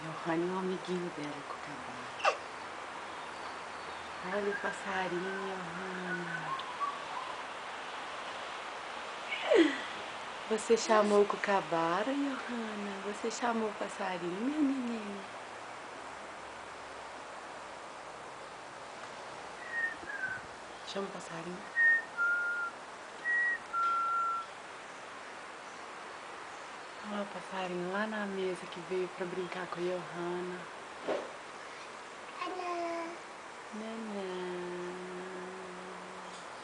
Johanna é um amiguinho dela, Cucabara. Olha o passarinho, Johanna. Você chamou o Cucabara, Johanna? Você chamou o passarinho, minha neném? Chama o passarinho. Olha o passarinho lá na mesa que veio pra brincar com a Johanna. Nanã.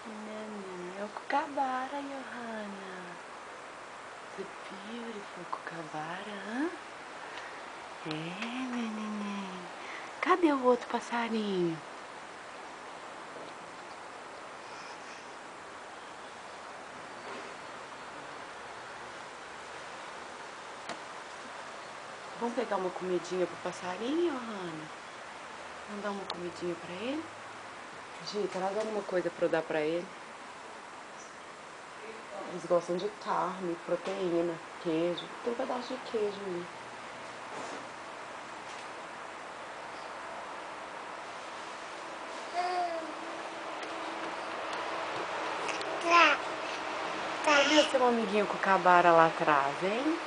Nanã. É o Cucabara, Johanna. The beautiful Cucabara, hã? É, minha neném. Cadê o outro passarinho? Vamos pegar uma comidinha pro passarinho, Johanna? Vamos dar uma comidinha pra ele? Gita, ela dá alguma coisa pra eu dar pra ele? Eles gostam de carne, proteína, queijo. Tem um pedaço de queijo aí. Cadê o seu amiguinho Cucabara lá atrás, hein?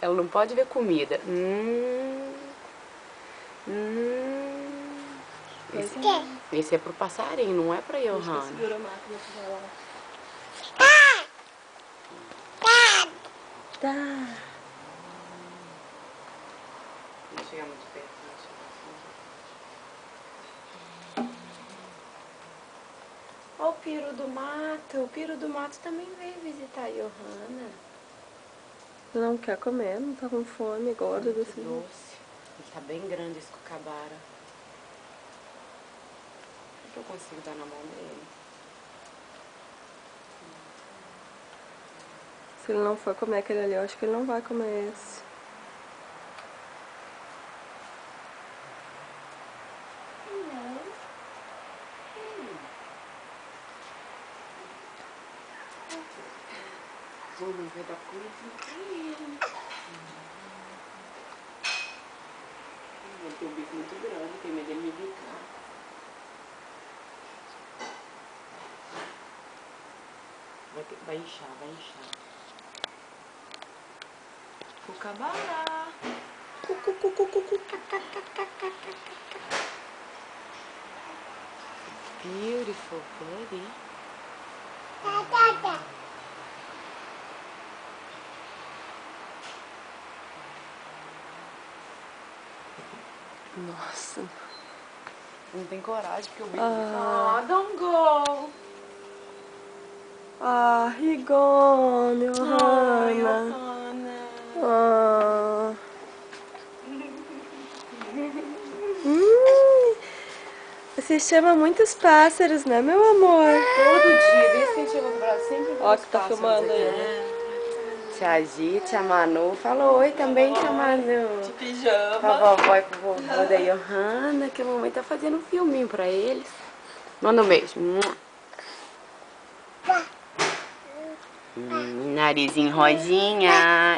Ela não pode ver comida. Esse é pro passarinho, não é pra Johanna. Segura a máquina pra lá. Tá. Não chega muito perto, Olha o Piro do Mato. O Piro do Mato também veio visitar a Johanna. Você não quer comer? Não tá com fome, gordo Muito desse jeito. doce. Ele tá bem grande esse Cucabara. O que eu consigo dar na mão dele? Se ele não for comer aquele ali, eu acho que ele não vai comer esse. Mamãe vai dar comidinha pra ele. Ele tem um bico muito grande, tem medo dele me bicar. Vai inchar, vai inchar. Cucabara! Beautiful buddy. Nossa. Não tem coragem porque o bico... don't go! Rigon, Johanna. Johanna. Você chama muitos pássaros, né, meu amor? Todo dia, desde que a gente chegou no Brasil, sempre Ó, que tá filmando aí, né? Tia Gi, tia Manu, falou oi também, tia Manu. De pijama. Pra vovó e pro vovô da Johanna, que a mamãe tá fazendo um filminho pra eles. Manda um beijo. Narizinho rodinha.